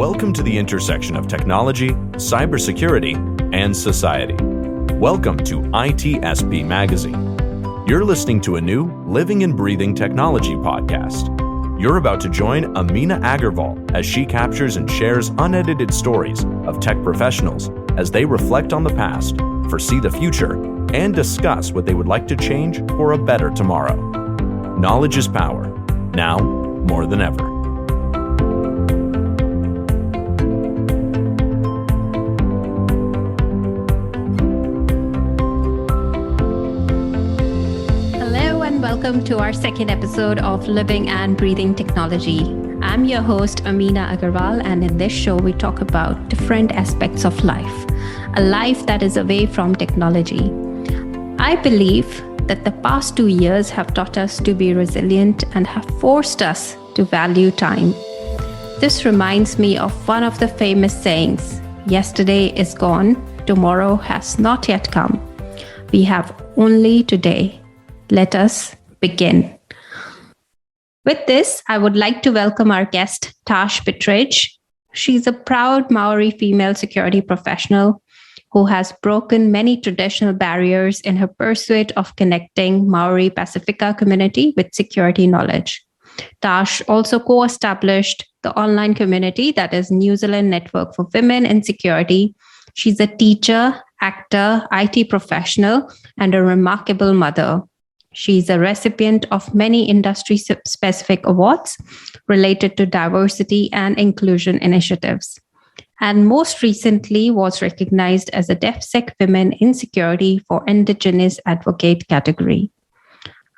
Welcome to the intersection of technology, cybersecurity, and society. Welcome to ITSP Magazine. You're listening to a new Living and Breathing Technology podcast. You're about to join Amina Agarwal as she captures and shares unedited stories of tech professionals as they reflect on the past, foresee the future, and discuss what they would like to change for a better tomorrow. Knowledge is power, now more than ever. Welcome to our second episode of Living and Breathing Technology. I'm your host, Amina Agarwal, and in this show, we talk about different aspects of life, a life that is away from technology. I believe that the past 2 years have taught us to be resilient and have forced us to value time. This reminds me of one of the famous sayings, yesterday is gone, tomorrow has not yet come. We have only today. Let us begin. With this, I would like to welcome our guest, Tash Bettridge. She's a proud Maori female security professional who has broken many traditional barriers in her pursuit of connecting Maori Pacifica community with security knowledge. Tash also co-established the online community that is New Zealand Network for Women in Security. She's a teacher, actor, IT professional, and a remarkable mother. She's a recipient of many industry-specific awards related to diversity and inclusion initiatives, and most recently was recognized as a DefSec Women in Security for Indigenous Advocate category.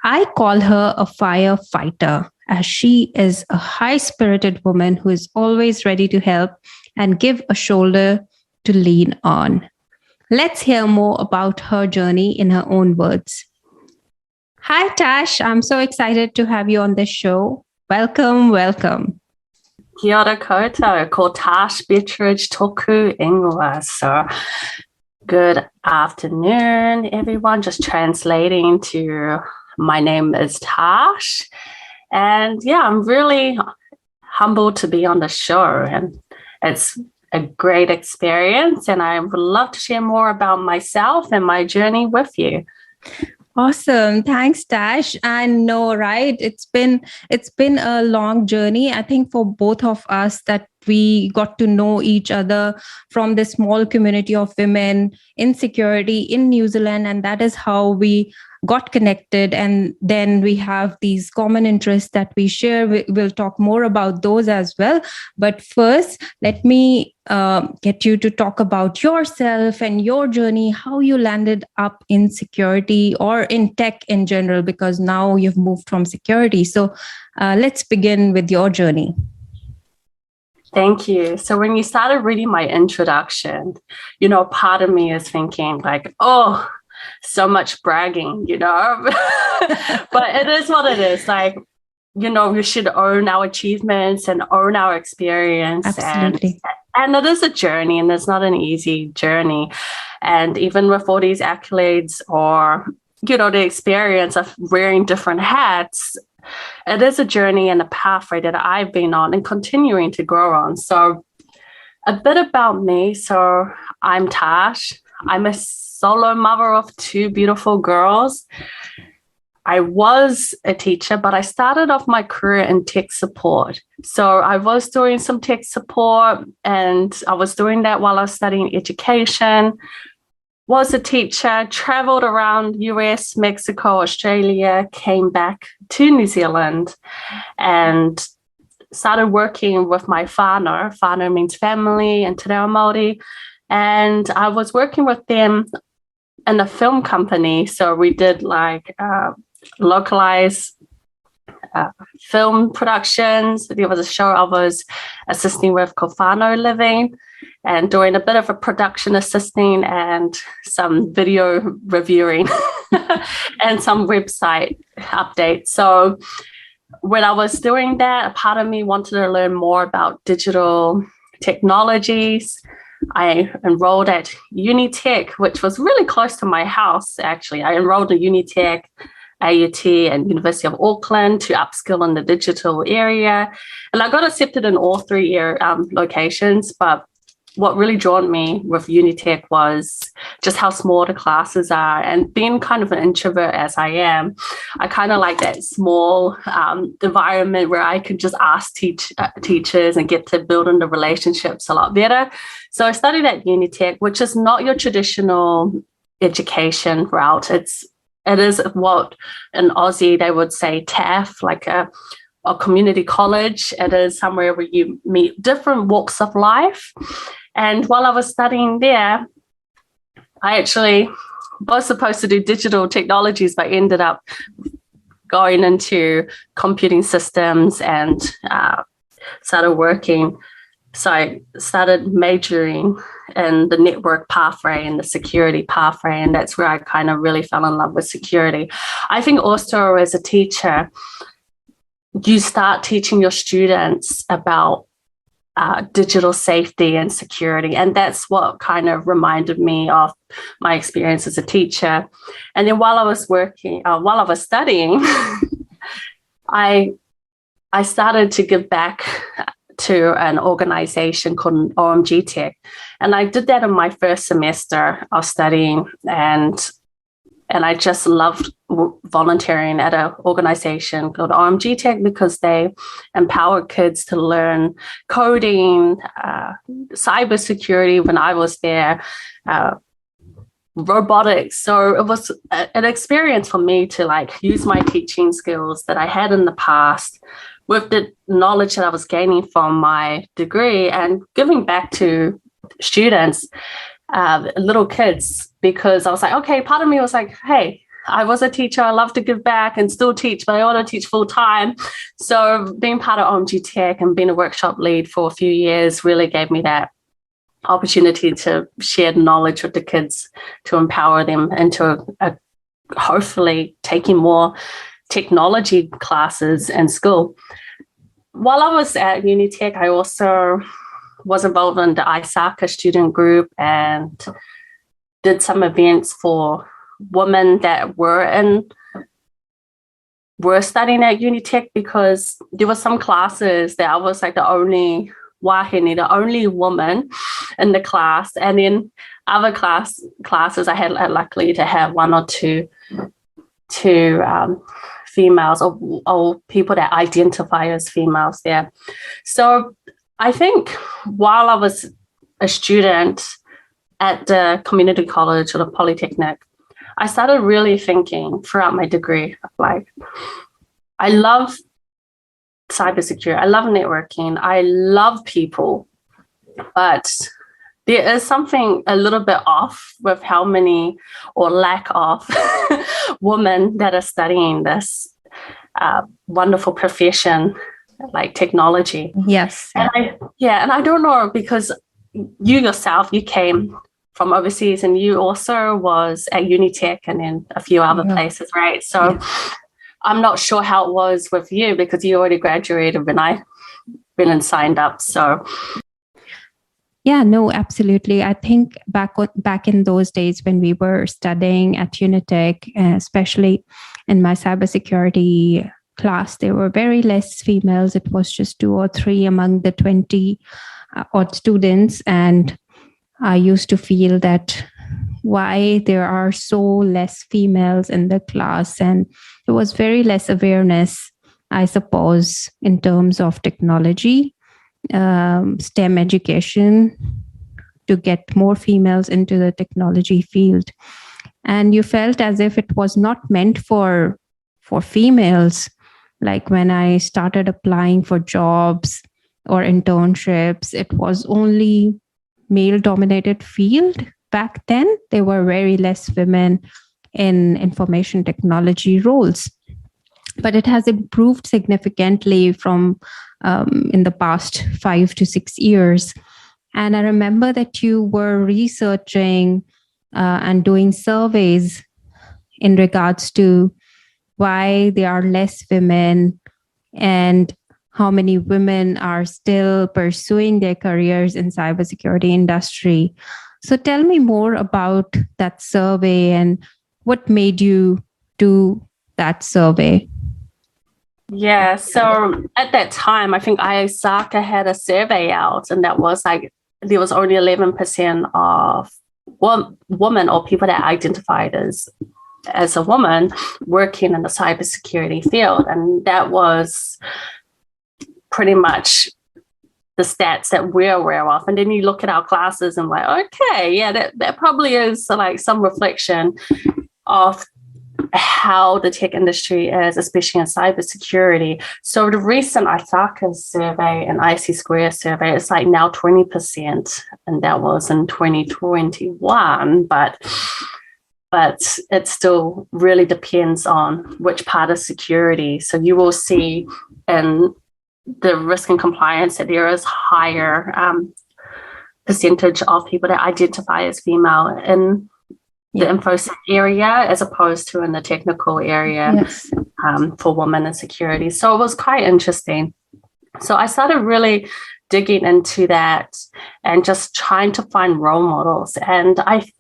I call her a firefighter, as she is a high-spirited woman who is always ready to help and give a shoulder to lean on. Let's hear more about her journey in her own words. Hi, Tash. I'm so excited to have you on this show. Welcome. Kia ora koutou, ko Tash Bettridge toku ingoa. So, good afternoon, everyone. Just translating to my name is Tash. And yeah, I'm really humbled to be on the show. And it's a great experience. And I would love to share more about myself and my journey with you. Awesome. Thanks, Tash. I know, right? It's been a long journey, I think, for both of us, that we got to know each other from this small community of women in security in New Zealand. And that is how we got connected. And then we have these common interests that we share. We'll talk more about those as well. But first, let me get you to talk about yourself and your journey, how you landed up in security or in tech in general, because now you've moved from security. So let's begin with your journey. Thank you. So when you started reading my introduction, part of me is thinking like, oh, so much bragging, but it is what it is. Like, we should own our achievements and own our experience. Absolutely. And it is a journey, and it's not an easy journey. And even with all these accolades or, the experience of wearing different hats, it is a journey and a pathway that I've been on and continuing to grow on. So a bit about me. So I'm Tash. I'm a solo mother of 2 beautiful girls. I was a teacher, but I started off my career in tech support. So I was doing some tech support, and I was doing that while I was studying education, was a teacher, traveled around US, Mexico, Australia, came back to New Zealand and started working with my whānau. Whānau means family and te reo Māori. And I was working with them in a film company. So we did localized film productions. There was a show I was assisting with called Whānau Living, and doing a bit of a production assisting and some video reviewing and some website updates. So when I was doing that, a part of me wanted to learn more about digital technologies. I enrolled at Unitech, which was really close to my house, actually. I enrolled at Unitech AUT and University of Auckland to upskill in the digital area. And I got accepted in all three locations, but what really drawn me with Unitec was just how small the classes are. And being kind of an introvert as I am, I kind of like that small environment where I could just ask teachers and get to build in the relationships a lot better. So I studied at Unitec, which is not your traditional education route. It is what in Aussie they would say TAF, like a community college. It is somewhere where you meet different walks of life. And while I was studying there, I actually was supposed to do digital technologies, but ended up going into computing systems and started working. So I started majoring in the network pathway and the security pathway, and that's where I kind of really fell in love with security. I think also as a teacher, you start teaching your students about digital safety and security. And that's what kind of reminded me of my experience as a teacher. And then while I was studying, I started to give back to an organization called OMG Tech. And I did that in my first semester of studying. And I just loved volunteering at an organization called OMG Tech because they empower kids to learn coding, cybersecurity when I was there, robotics. So it was an experience for me to use my teaching skills that I had in the past with the knowledge that I was gaining from my degree and giving back to students, little kids, because I was like, okay, part of me was like, hey, I was a teacher. I love to give back and still teach, but I want to teach full time. So being part of OMG Tech and being a workshop lead for a few years really gave me that opportunity to share knowledge with the kids, to empower them into hopefully taking more technology classes in school. While I was at Unitec, I also was involved in the ISACA student group and did some events for women that were studying at Unitec, because there were some classes that I was like the only wahine, the only woman in the class. And then other classes, I had luckily to have one or two females or people that identify as females there. So I think while I was a student at the community college or the polytechnic, I started really thinking throughout my degree, like, I love cybersecurity, I love networking, I love people, but there is something a little bit off with how many or lack of women that are studying this wonderful profession like technology. Yes. And I don't know, because you yourself, you came from overseas and you also was at Unitec and in a few other places, right? So I'm not sure how it was with you, because you already graduated when I went and signed up. So yeah, no, absolutely. I think back in those days when we were studying at Unitec, especially in my cybersecurity class, there were very less females. It was just 2 or 3 among the 20 odd students. And I used to feel that why there are so less females in the class. And there was very less awareness, I suppose, in terms of technology, STEM education, to get more females into the technology field. And you felt as if it was not meant for females. Like when I started applying for jobs or internships, it was only male-dominated field. Back then, there were very less women in information technology roles. But it has improved significantly from in the past 5 to 6 years. And I remember that you were researching and doing surveys in regards to why there are less women and how many women are still pursuing their careers in cybersecurity industry. So tell me more about that survey and what made you do that survey? Yeah, so at that time, I think ISACA had a survey out, and that was like there was only 11% of women or people that identified as a woman working in the cybersecurity field, and that was pretty much the stats that we're aware of. And then you look at our classes and like, okay, yeah, that probably is like some reflection of how the tech industry is, especially in cybersecurity. So the recent ISACA survey and IC Square survey is like now 20%, and that was in 2021, but it still really depends on which part of security. So you will see in the risk and compliance that there is higher percentage of people that identify as female in the infosec area as opposed to in the technical area for women in security. So it was quite interesting. So I started really digging into that and just trying to find role models. And I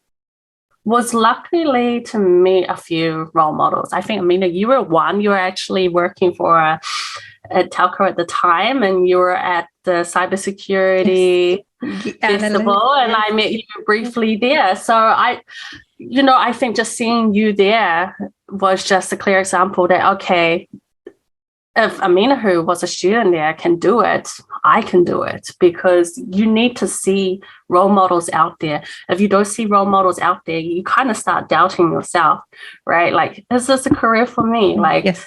was luckily to meet a few role models. I think, Amina, you were one. You were actually working for a telco at the time, and you were at the cybersecurity festival, and I met you briefly there. So I think just seeing you there was just a clear example that, okay, if Amina, who was a student there, can do it, I can do it, because you need to see role models out there. If you don't see role models out there, you kind of start doubting yourself, right? Like, is this a career for me? Like, it's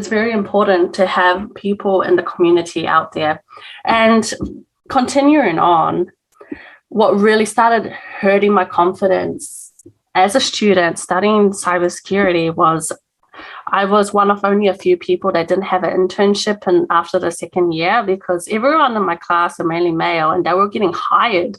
very important to have people in the community out there. And continuing on, what really started hurting my confidence as a student studying cybersecurity was I was one of only a few people that didn't have an internship after the second year, because everyone in my class are mainly male and they were getting hired.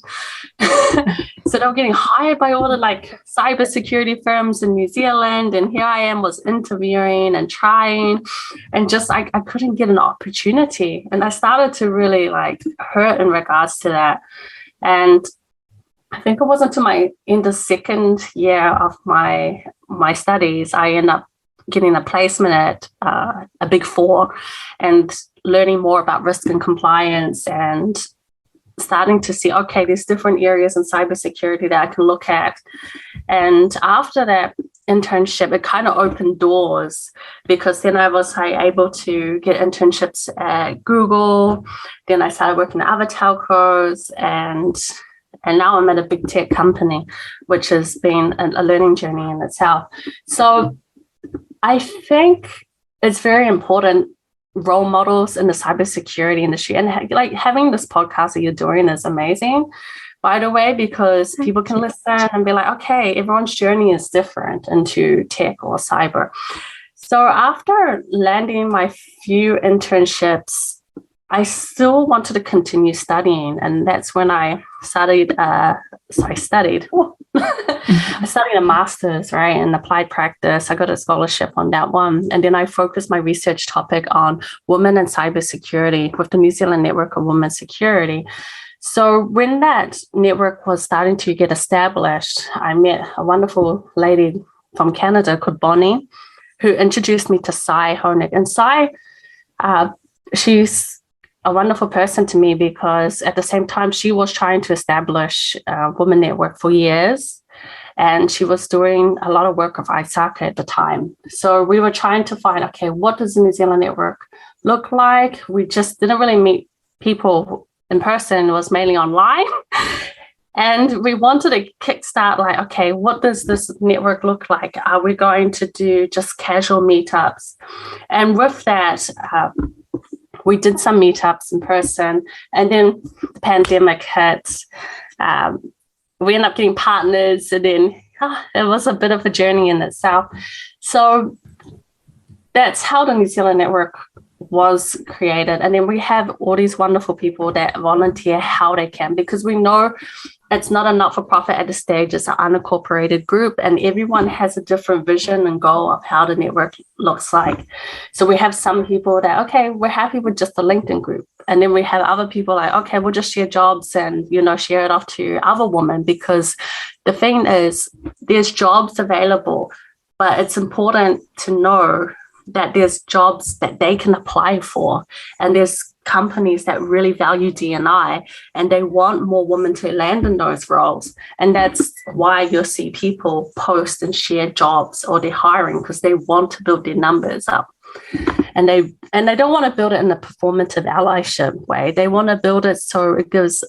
So they were getting hired by all the like cybersecurity firms in New Zealand. And here I was interviewing and trying, and just I couldn't get an opportunity. And I started to really like hurt in regards to that. And I think it wasn't until in the second year of my studies, I ended up getting a placement at a Big Four and learning more about risk and compliance, and starting to see, okay, there's different areas in cybersecurity that I can look at. And after that internship, it kind of opened doors, because then I was able to get internships at Google. Then I started working at other telcos, and now I'm at a big tech company, which has been a learning journey in itself. So I think it's very important, role models in the cybersecurity industry, and like having this podcast that you're doing is amazing, by the way, because people can listen and be like, okay, everyone's journey is different into tech or cyber. So after landing my few internships, I still wanted to continue studying, and that's when I studied. I studied a master's, right, in applied practice. I got a scholarship on that one, and then I focused my research topic on women and cybersecurity with the New Zealand Network of Women Security. So when that network was starting to get established, I met a wonderful lady from Canada called Bonnie, who introduced me to Sai Honig. And Sai, she's a wonderful person to me, because at the same time she was trying to establish a women network for years, and she was doing a lot of work of ISACA at the time. So we were trying to find, okay, what does the New Zealand network look like? We just didn't really meet people in person. It was mainly online. And we wanted to kickstart, like, okay, what does this network look like? Are we going to do just casual meetups? And with that, we did some meetups in person, and then the pandemic hit. We ended up getting partners, and then it was a bit of a journey in itself. So that's how the New Zealand Network was created. And then we have all these wonderful people that volunteer how they can, because we know it's not a not-for-profit at this stage. It's an unincorporated group, and everyone has a different vision and goal of how the network looks like. So we have some people that, okay, we're happy with just the LinkedIn group. And then we have other people like, okay, we'll just share jobs and, share it off to other women, because the thing is, there's jobs available but it's important to know that there's jobs that they can apply for, and there's companies that really value D&I, and they want more women to land in those roles. And that's why you'll see people post and share jobs, or they're hiring because they want to build their numbers up. And they don't want to build it in a performative allyship way. They want to build it so it gives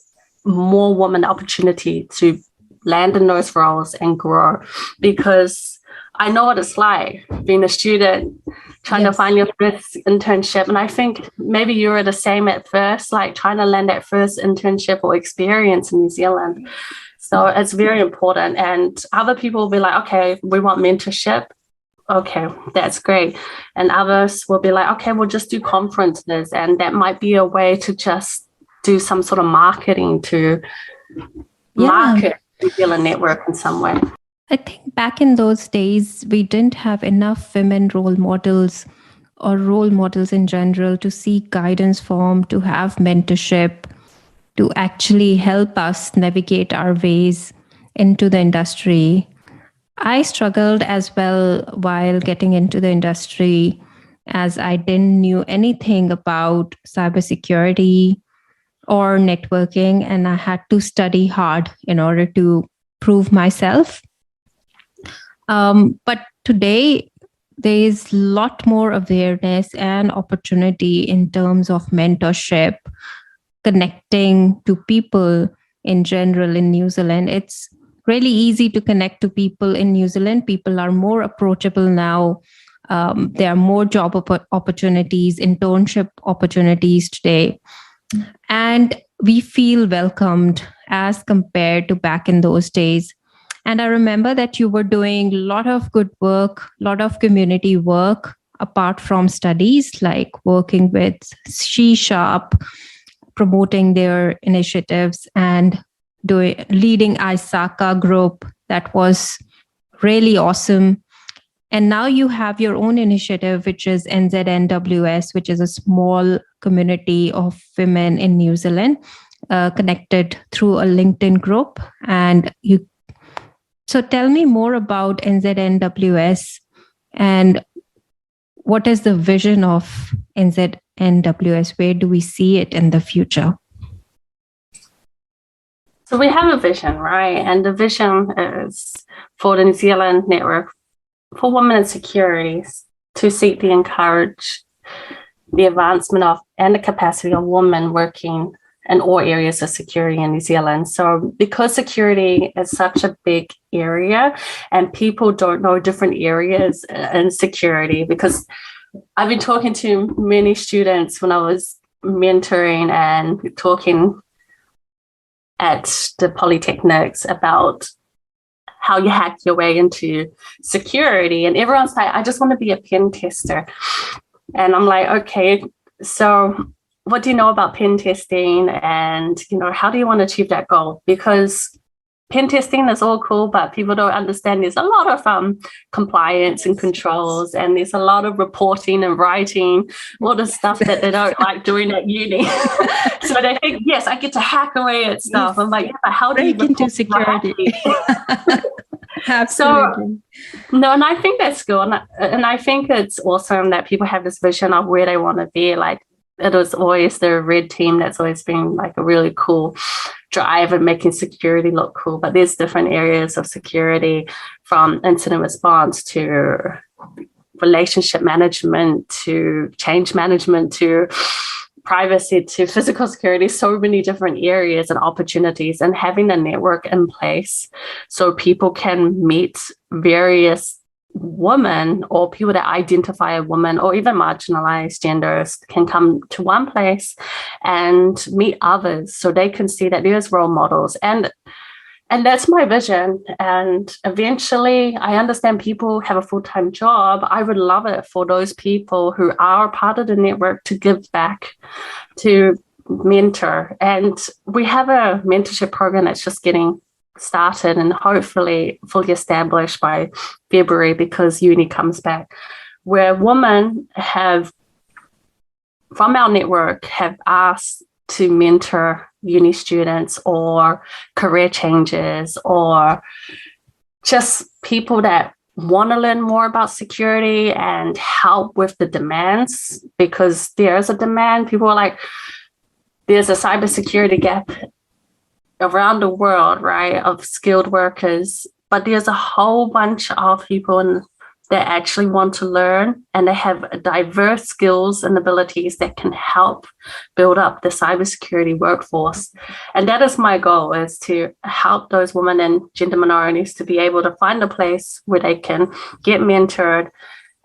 more women opportunity to land in those roles and grow. Because I know what it's like being a student, trying to find your first internship. And I think maybe you were the same at first, like trying to land that first internship or experience in New Zealand. So it's very important. And other people will be like, okay, we want mentorship. Okay, that's great. And others will be like, okay, we'll just do conferences. And that might be a way to just do some sort of marketing to market New Zealand network in some way. I think back in those days, we didn't have enough women role models or role models in general to seek guidance from, to have mentorship, to actually help us navigate our ways into the industry. I struggled as well while getting into the industry, as I didn't knew anything about cybersecurity or networking, and I had to study hard in order to prove myself. But today, there is a lot more awareness and opportunity in terms of mentorship, connecting to people in general in New Zealand. It's really easy to connect to people in New Zealand. People are more approachable now. There are more job opportunities, internship opportunities today. And we feel welcomed as compared to back in those days. And I remember that you were doing a lot of good work, a lot of community work, apart from studies, like working with She Sharp, promoting their initiatives, and leading ISACA group. That was really awesome. And now you have your own initiative, which is NZNWS, which is a small community of women in New Zealand, connected through a LinkedIn group. So tell me more about NZNWS and what is the vision of NZNWS? Where do we see it in the future? So we have a vision, right? And the vision is for the New Zealand Network for Women in Security to seek to encourage the advancement of and the capacity of women working in all areas of security in New Zealand. So because security is such a big area and people don't know different areas in security, because I've been talking to many students when I was mentoring and talking at the polytechnics about how you hack your way into security. And everyone's like, I just want to be a pen tester. And I'm like, okay, so what do you know about pen testing? And, how do you want to achieve that goal? Because pen testing is all cool, but people don't understand there's a lot of compliance and controls, and there's a lot of reporting and writing, all the stuff that they don't like doing at uni. So they think, yes, I get to hack away at stuff. I'm like, yeah, but how do you break into security? Absolutely. So, no, and I think that's good. And I think it's awesome that people have this vision of where they want to be. Like, it was always the red team that's always been like a really cool drive and making security look cool. But there's different areas of security, from incident response to relationship management to change management to privacy to physical security, so many different areas and opportunities, and having a network in place so people can meet various women or people that identify as women or even marginalized genders can come to one place and meet others so they can see that there's role models. And that's my vision. And eventually, I understand people have a full-time job. I would love it for those people who are part of the network to give back, to mentor. And we have a mentorship program that's just getting started and hopefully fully established by February, because uni comes back, where women have, from our network, have asked to mentor uni students or career changes or just people that want to learn more about security and help with the demands, because there's a demand. People are like, there's a cybersecurity gap around the world, right, of skilled workers, but there's a whole bunch of people that actually want to learn, and they have diverse skills and abilities that can help build up the cybersecurity workforce. And that is my goal, is to help those women and gender minorities to be able to find a place where they can get mentored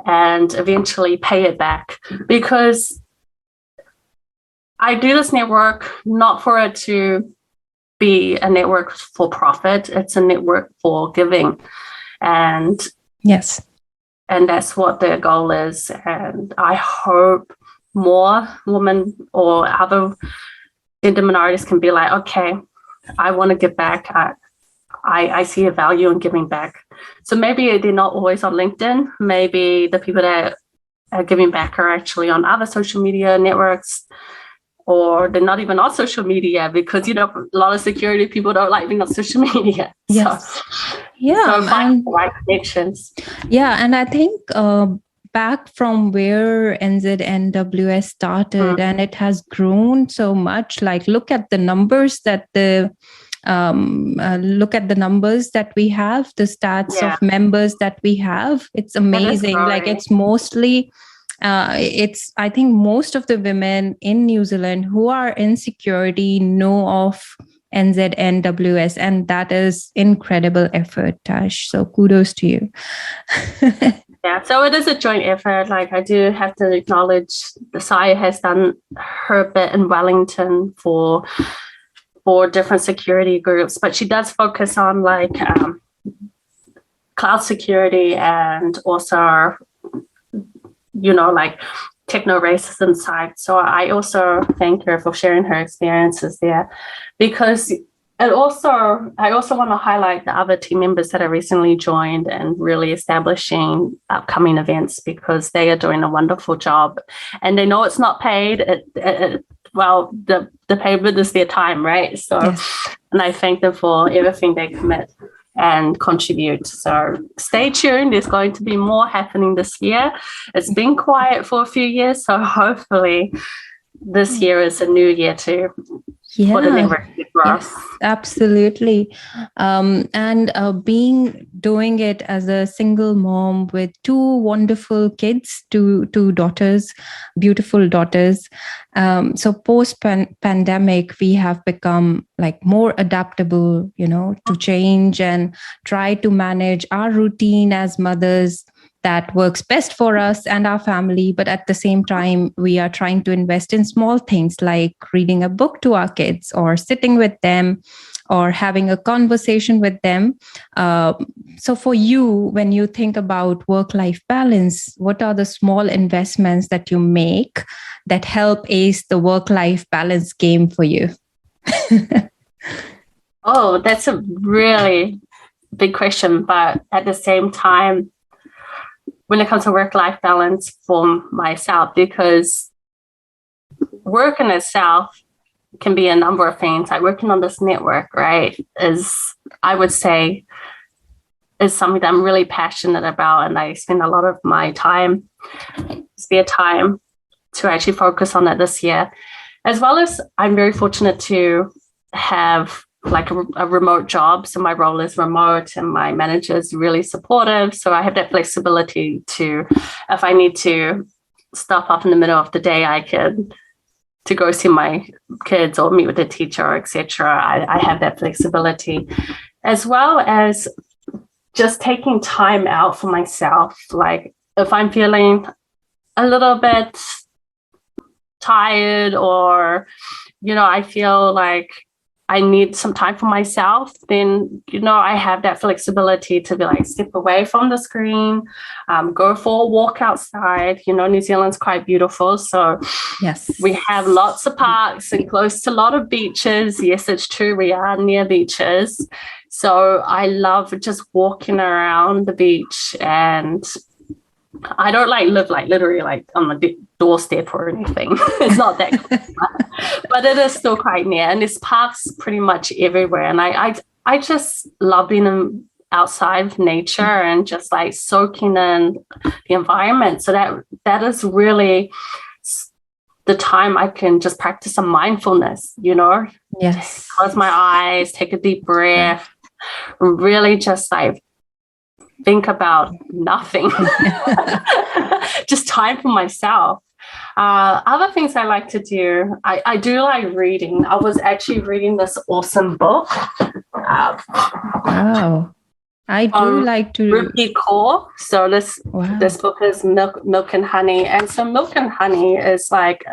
and eventually pay it back. Because I do this network not for it to be a network for profit. It's a network for giving. And yes. And that's what their goal is. And I hope more women or other gender minorities can be like, okay, I want to give back. I see a value in giving back. So maybe they're not always on LinkedIn. Maybe the people that are giving back are actually on other social media networks, or they're not even on social media, because, a lot of security people don't like being on social media. Yes. So, yeah. so find the right connections. Yeah. And I think back from where NZNWS started, and it has grown so much, like look at the numbers that we have, the stats of members that we have. It's amazing. Like it's mostly I think most of the women in New Zealand who are in security know of NZNWS, and that is incredible effort, Tash. So kudos to you. Yeah, so it is a joint effort. Like, I do have to acknowledge the SAI has done her bit in Wellington for different security groups, but she does focus on like cloud security and also, like techno-racism side. So I also thank her for sharing her experiences there, because I also want to highlight the other team members that have recently joined and really establishing upcoming events, because they are doing a wonderful job, and they know it's not paid. The payment is their time, right? So, and I thank them for everything they commit and contribute. So stay tuned. There's going to be more happening this year. It's been quiet for a few years, so hopefully this year is a new year too. For the network. Yes, absolutely. And doing it as a single mom with two wonderful kids, two daughters, beautiful daughters. So post pandemic, we have become like more adaptable, to change and try to manage our routine as mothers that works best for us and our family. But at the same time, we are trying to invest in small things like reading a book to our kids, or sitting with them, or having a conversation with them. So for you, when you think about work-life balance, what are the small investments that you make that help ace the work-life balance game for you? Oh, that's a really big question. But at the same time, when it comes to work-life balance for myself, because work in itself can be a number of things. Like working on this network, right, I would say, is something that I'm really passionate about, and I spend a lot of my spare time to actually focus on it this year. As well as I'm very fortunate to have like a remote job. So my role is remote, and my manager is really supportive. So I have that flexibility to, if I need to stop off in the middle of the day, I can to go see my kids or meet with a teacher, etc. I have that flexibility, as well as just taking time out for myself. Like if I'm feeling a little bit tired, or, I feel like I need some time for myself, then, I have that flexibility to be like, step away from the screen, go for a walk outside. New Zealand's quite beautiful. So yes, we have lots of parks and close to a lot of beaches. Yes, it's true. We are near beaches. So I love just walking around the beach, and I don't live literally on the doorstep or anything. It's not that close, but it is still quite near, and there's parks pretty much everywhere. And I just love being outside of nature and just like soaking in the environment. So that is really the time I can just practice some mindfulness, Yes. Close my eyes, take a deep breath, really just like think about nothing. Just time for myself. Other things I like to do, I do like reading. I was actually reading this awesome book. Wow. I do like to Rupi Kaur. So this book is Milk and Honey. And so Milk and Honey is like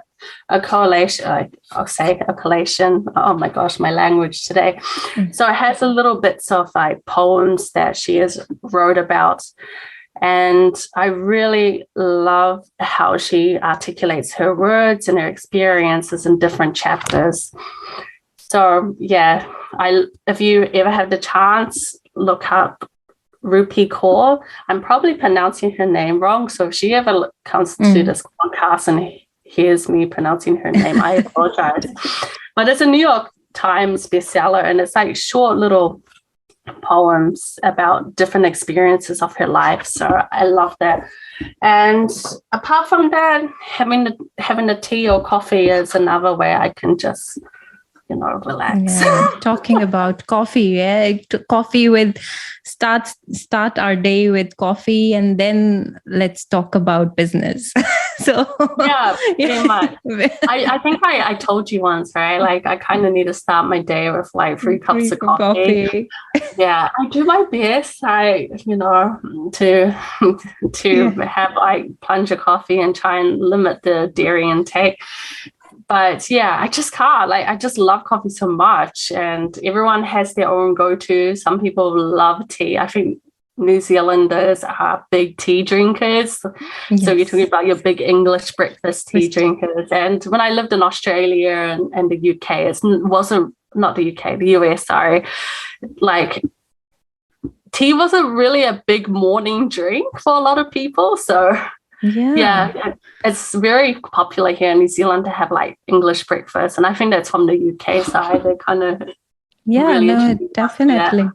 a collation. I'll say a collation. Oh my gosh, my language today. So it has a little bits of like poems that she has wrote about. And I really love how she articulates her words and her experiences in different chapters. So yeah, if you ever have the chance, look up Rupi Kaur. I'm probably pronouncing her name wrong. So if she ever comes to this podcast and hears me pronouncing her name, I apologize. But it's a New York Times bestseller, and it's like short little poems about different experiences of her life. So I love that. And apart from that, having a tea or coffee is another way I can just relax. Talking about coffee, coffee with start our day with coffee, and then let's talk about business. So pretty much. I think I told you once, right? Like I kind of need to start my day with like 3 cups of coffee. Yeah, I do my best. To have like plunge of coffee and try and limit the dairy intake. But yeah, I just can't. Like, I just love coffee so much, and everyone has their own go-to. Some people love tea. I think New Zealanders are big tea drinkers. Yes. So you're talking about your big English breakfast tea drinkers. And when I lived in Australia and the UK, the US, sorry, like tea wasn't really a big morning drink for a lot of people. So yeah, it's very popular here in New Zealand to have like English breakfast, and I think that's from the UK side. They kind of definitely.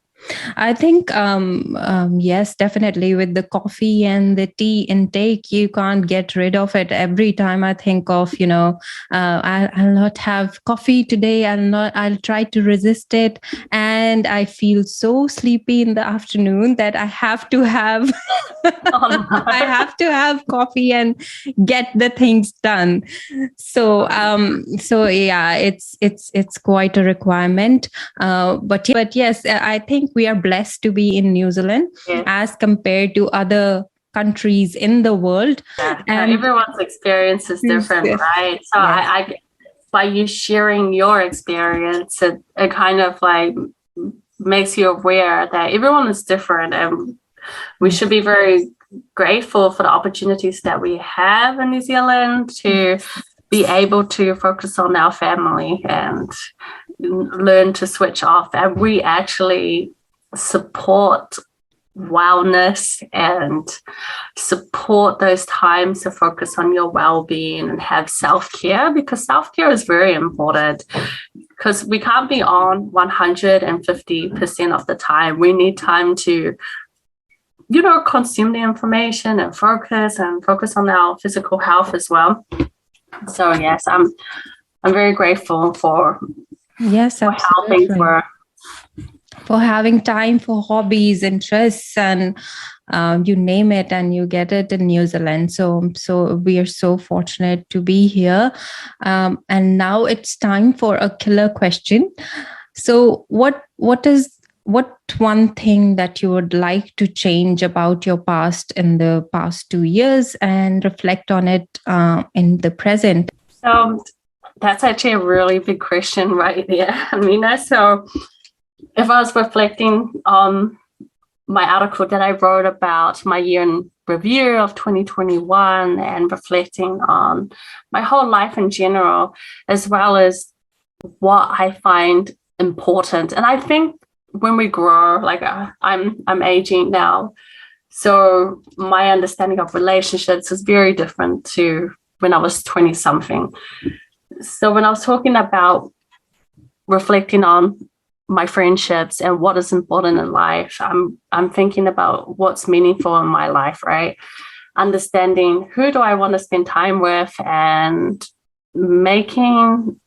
I think, yes, definitely with the coffee and the tea intake, you can't get rid of it. Every time I think of, I'll not have coffee today. I'll try to resist it. And I feel so sleepy in the afternoon that I have to have, I have to have coffee and get the things done. So yeah, it's quite a requirement. But yes, I think we are blessed to be in New Zealand as compared to other countries in the world. And everyone's experience is different, right? So I by you sharing your experience, it kind of like makes you aware that everyone is different, and we should be very grateful for the opportunities that we have in New Zealand to be able to focus on our family and learn to switch off. And we actually support wellness and support those times to focus on your well-being and have self-care, because self-care is very important, because we can't be on 150% of the time. We need time to consume the information and focus on our physical health as well. So yes, I'm very grateful for how things work. For having time for hobbies, interests, and you name it, and you get it in New Zealand. So we are so fortunate to be here. And now it's time for a killer question. So what one thing that you would like to change about your past in the past 2 years and reflect on it in the present? So that's actually a really big question right there, Amina. So if I was reflecting on my article that I wrote about my year in review of 2021 and reflecting on my whole life in general, as well as what I find important. And I think when we grow, like I'm aging now, so my understanding of relationships is very different to when I was 20 something. So when I was talking about reflecting on my friendships and what is important in life, I'm thinking about what's meaningful in my life, right? Understanding who do I want to spend time with and making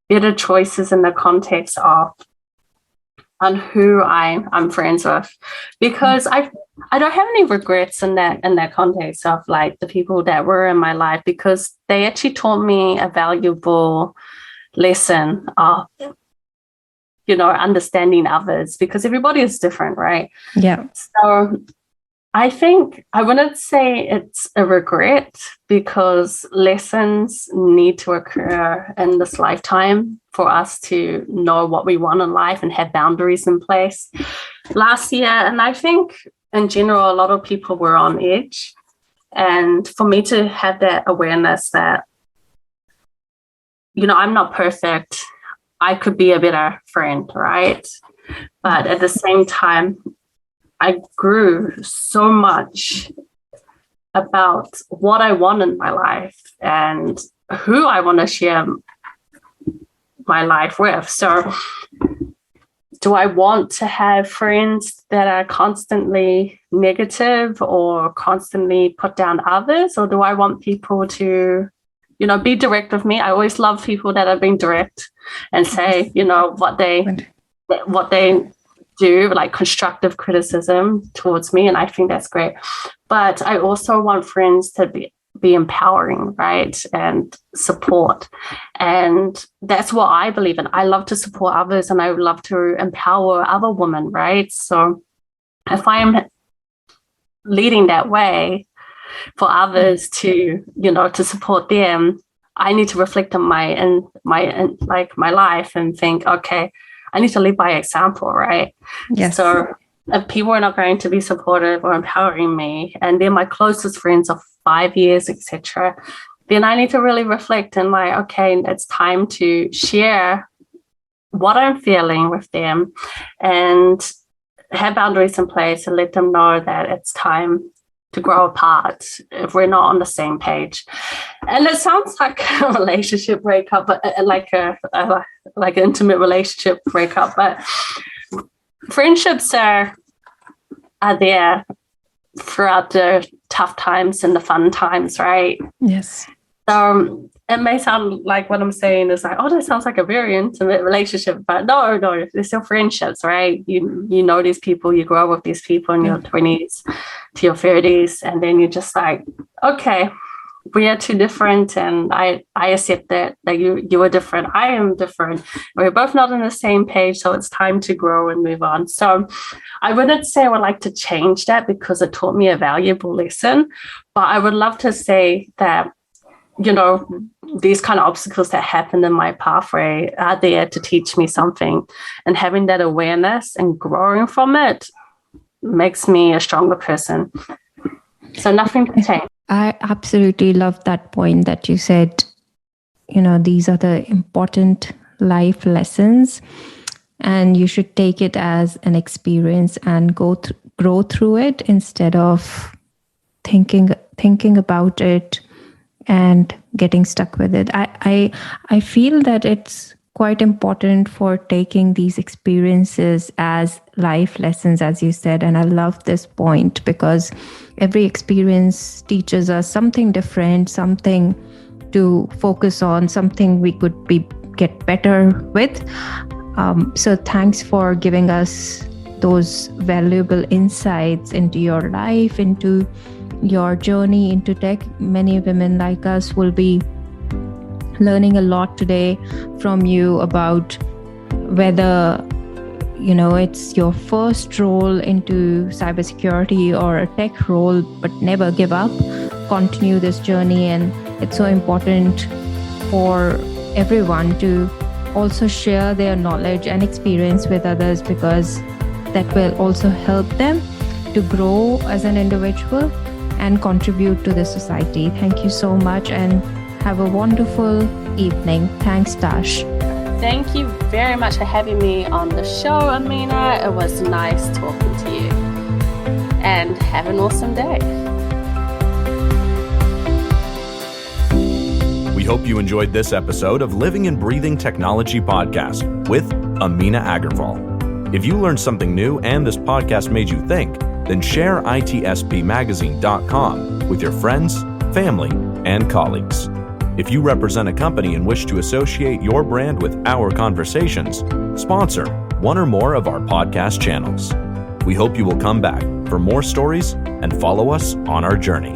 better choices in the context of on who I'm friends with, because I don't have any regrets in that context of like the people that were in my life, because they actually taught me a valuable lesson of, you know, understanding others, because everybody is different, right? Yeah. So I think I wouldn't say it's a regret, because lessons need to occur in this lifetime for us to know what we want in life and have boundaries in place. Last year, and I think in general, a lot of people were on edge. And for me to have that awareness that, you know, I'm not perfect. I could be a better friend, right? But at the same time, I grew so much about what I want in my life and who I want to share my life with. So do I want to have friends that are constantly negative or constantly put down others? Or do I want people to, you know, be direct with me? I always love people that have been direct and say, you know, what they do, like constructive criticism towards me. And I think that's great. But I also want friends to be empowering, right? And support. And that's what I believe in. I love to support others and I would love to empower other women, right? So if I'm leading that way for others to, you know, to support them, I need to reflect on my life and think, okay, I need to lead by example, right? Yes. So if people are not going to be supportive or empowering me, and they're my closest friends of 5 years, etc., then I need to really reflect and like, okay, it's time to share what I'm feeling with them and have boundaries in place and let them know that it's time to grow apart if we're not on the same page. And it sounds like a relationship breakup, but like an intimate relationship breakup. But friendships are there throughout the tough times and the fun times, right? Yes. So it may sound like what I'm saying is like, oh, that sounds like a very intimate relationship, but no, they're still friendships, right? You know these people, you grow up with these people in your 20s to your 30s, and then you're just like, okay, we are too different, and I accept that you are different, I am different, we're both not on the same page, so it's time to grow and move on. So I wouldn't say I would like to change that because it taught me a valuable lesson, but I would love to say that, you know, these kind of obstacles that happen in my pathway are there to teach me something, and having that awareness and growing from it makes me a stronger person. So nothing to change. I absolutely love that point that you said, you know, these are the important life lessons and you should take it as an experience and grow through it instead of thinking about it and getting stuck with it. I feel that it's quite important for taking these experiences as life lessons, as you said. And I love this point because every experience teaches us something different, something to focus on, something we could get better with. So thanks for giving us those valuable insights into your life, into your journey into tech. Many women like us will be learning a lot today from you about whether, you know, it's your first role into cybersecurity or a tech role, but never give up. Continue this journey, and it's so important for everyone to also share their knowledge and experience with others, because that will also help them to grow as an individual and contribute to the society. Thank you so much and have a wonderful evening. Thanks, Tash. Thank you very much for having me on the show, Amina. It was nice talking to you. And have an awesome day. We hope you enjoyed this episode of Living and Breathing Technology Podcast with Amina Agarwal. If you learned something new and this podcast made you think, then share itspmagazine.com with your friends, family, and colleagues. If you represent a company and wish to associate your brand with our conversations, sponsor one or more of our podcast channels. We hope you will come back for more stories and follow us on our journey.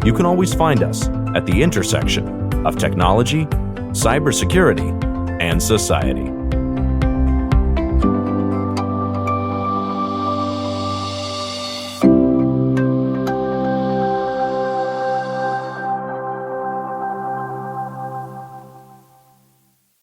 You can always find us at the intersection of technology, cybersecurity, and society.